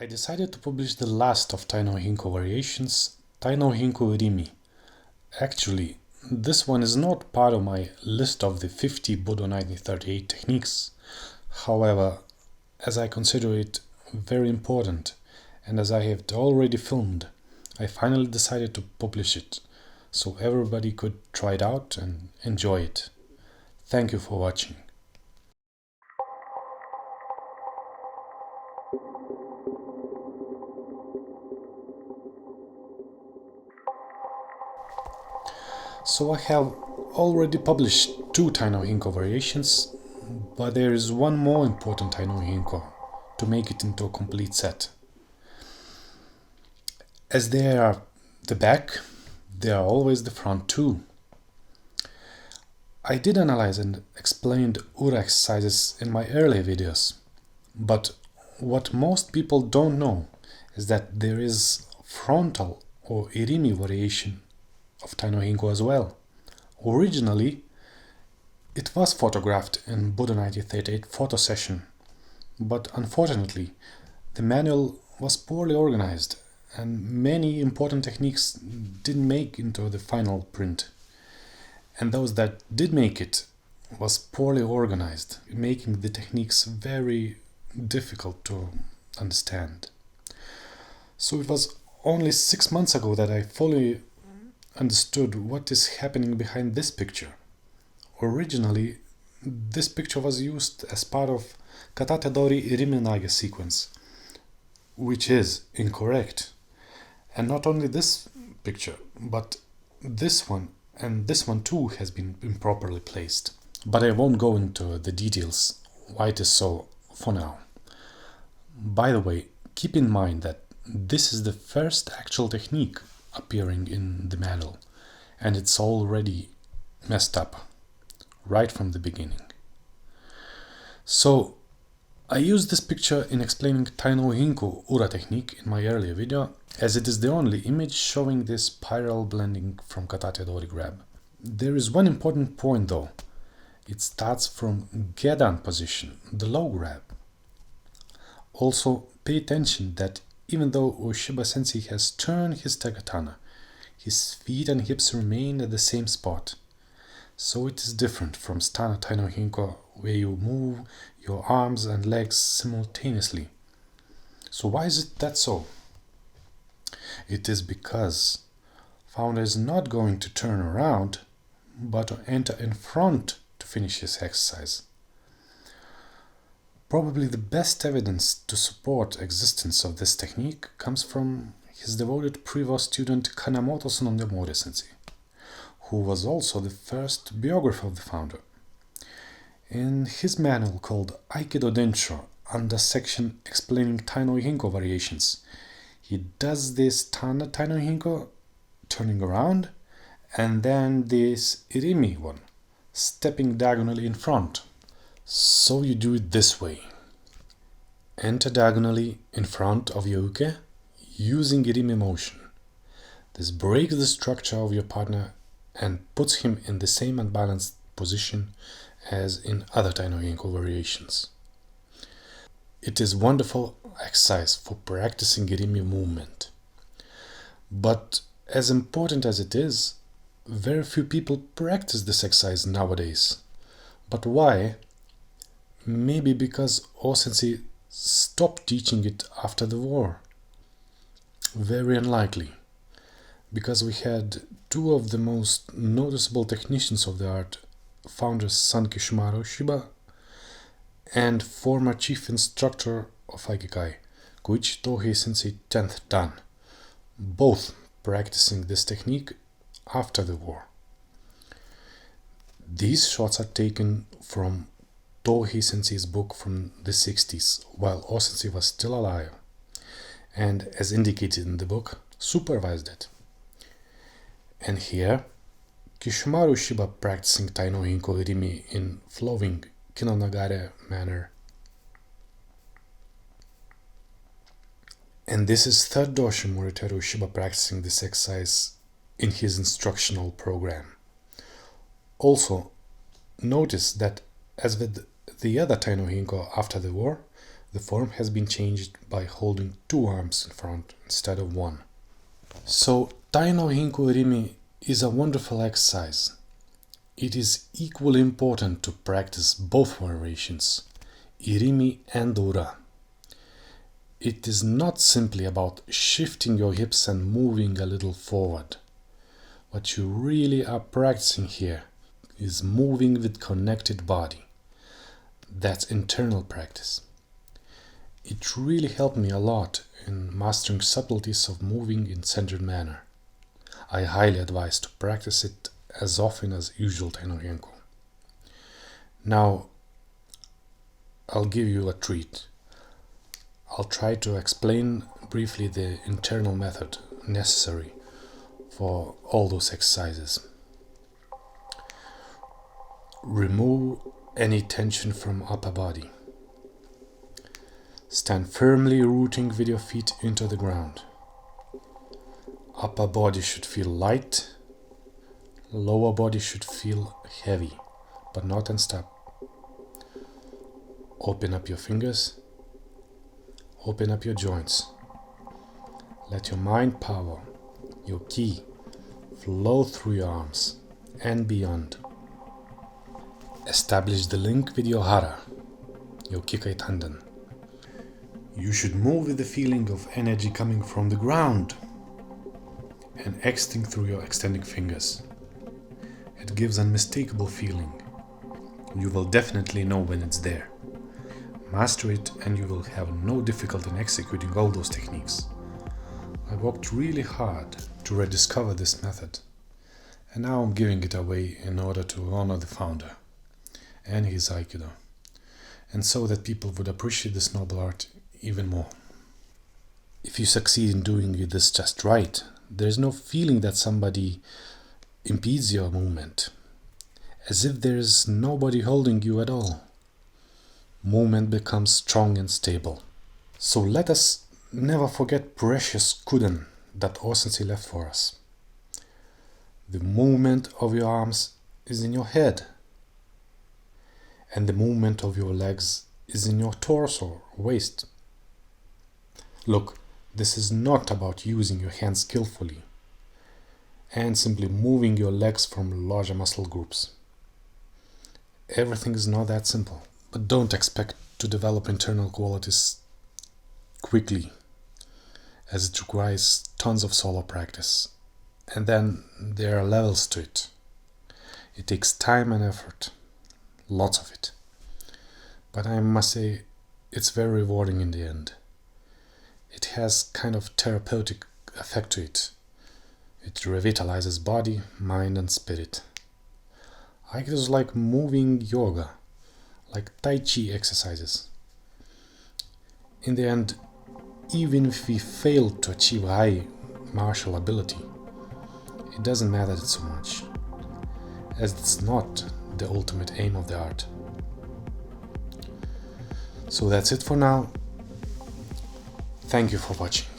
I decided to publish the last of Tai no Henko variations, Tai no Henko Irimi. Actually, this one is not part of my list of the 50 Budo 1938 techniques. However, as I consider it very important, and as I have already filmed, I finally decided to publish it, so everybody could try it out and enjoy it. Thank you for watching. So I have already published 2 Tai no Henko variations, but there is one more important Tai no Henko to make it into a complete set. As they are the back, they are always the front too. I did analyze and explained Ura exercises in my earlier videos, but what most people don't know is that there is frontal or Irimi variation of Tai no Henko as well. Originally, it was photographed in Budo 1938 photo session, but unfortunately, the manual was poorly organized and many important techniques didn't make into the final print. And those that did make it was poorly organized, making the techniques very difficult to understand. So it was only 6 months ago that I fully understood what is happening behind this picture. Originally, this picture was used as part of Katate Dori Irimi sequence, which is incorrect. And not only this picture, but this one and this one too has been improperly placed. But I won't go into the details why it is so for now. By the way, keep in mind that this is the first actual technique appearing in the manual, and it's already messed up right from the beginning. So I used this picture in explaining Tai no Henko Ura technique in my earlier video, as it is the only image showing this spiral blending from Katate Dori grab. There is one important point though. It starts from Gedan position, the low grab. Also, pay attention that even though Ueshiba Sensei has turned his tagatana, his feet and hips remain at the same spot. So it is different from Stana Tai no Henko, where you move your arms and legs simultaneously. So why is it that so? It is because founder is not going to turn around, but to enter in front to finish his exercise. Probably the best evidence to support existence of this technique comes from his devoted previous student Kanemoto Tsunondemori Sensei, who was also the first biographer of the founder. In his manual called Aikido Densho, under section explaining Tai no Henko variations, he does this Tana Tai no Henko, turning around, and then this Irimi one, stepping diagonally in front. So you do it this way. Enter diagonally in front of your uke using Irimi motion. This breaks the structure of your partner and puts him in the same unbalanced position as in other Tai no Henko variations. It is wonderful exercise for practicing Irimi movement. But as important as it is, very few people practice this exercise nowadays. But why? Maybe because O-sensei stopped teaching it after the war. Very unlikely, because we had 2 of the most noticeable technicians of the art, founders son Kishimaru Shiba and former chief instructor of Aikikai, Koichi Tohei Sensei 10th Dan, both practicing this technique after the war. These shots are taken from Tohei Sensei's book from the 60s, while O-sensei was still alive, and as indicated in the book, supervised it. And here, Kishimaru Shiba practicing Tai no Henko Irimi in flowing Kinonagare manner. And this is 3rd Doshin Moriteru Shiba practicing this exercise in his instructional program. Also, notice that as with the other Tai no Henko after the war, The form has been changed by holding 2 arms in front instead of 1. So, Tai no Henko Irimi is a wonderful exercise. It is equally important to practice both variations, Irimi and Dora. It is not simply about shifting your hips and moving a little forward. What you really are practicing here is moving with connected body. That's internal practice. It really helped me a lot in mastering subtleties of moving in centered manner. I highly advise to practice it as often as usual Tai no Henko. Now, I'll give you a treat. I'll try to explain briefly the internal method necessary for all those exercises. Remove any tension from upper body. Stand firmly, rooting with your feet into the ground. Upper body should feel light. Lower body should feel heavy, but not unstuck. Open up your fingers. Open up your joints. Let your mind power, your ki, flow through your arms and beyond. Establish the link with your hara, your kikai tanden. You should move with the feeling of energy coming from the ground and exiting through your extending fingers. It gives an unmistakable feeling. You will definitely know when it's there. Master it and you will have no difficulty in executing all those techniques. I worked really hard to rediscover this method, and now I'm giving it away in order to honor the founder and his Aikido, and so that people would appreciate this noble art even more. If you succeed in doing this just right, there is no feeling that somebody impedes your movement, as if there is nobody holding you at all. Movement becomes strong and stable. So let us never forget precious kuden that O-sensei left for us. The movement of your arms is in your head, and the movement of your legs is in your torso or waist. Look, this is not about using your hands skillfully and simply moving your legs from larger muscle groups. Everything is not that simple. But don't expect to develop internal qualities quickly, as it requires tons of solo practice. And then there are levels to it. It takes time and effort, lots of it. But I must say, it's very rewarding in the end. It has kind of therapeutic effect to it. It revitalizes body, mind and spirit. Aikido is like moving yoga, like Tai Chi exercises. In the end, even if we fail to achieve high martial ability, it doesn't matter so much, as it's not the ultimate aim of the art. So that's it for now. Thank you for watching.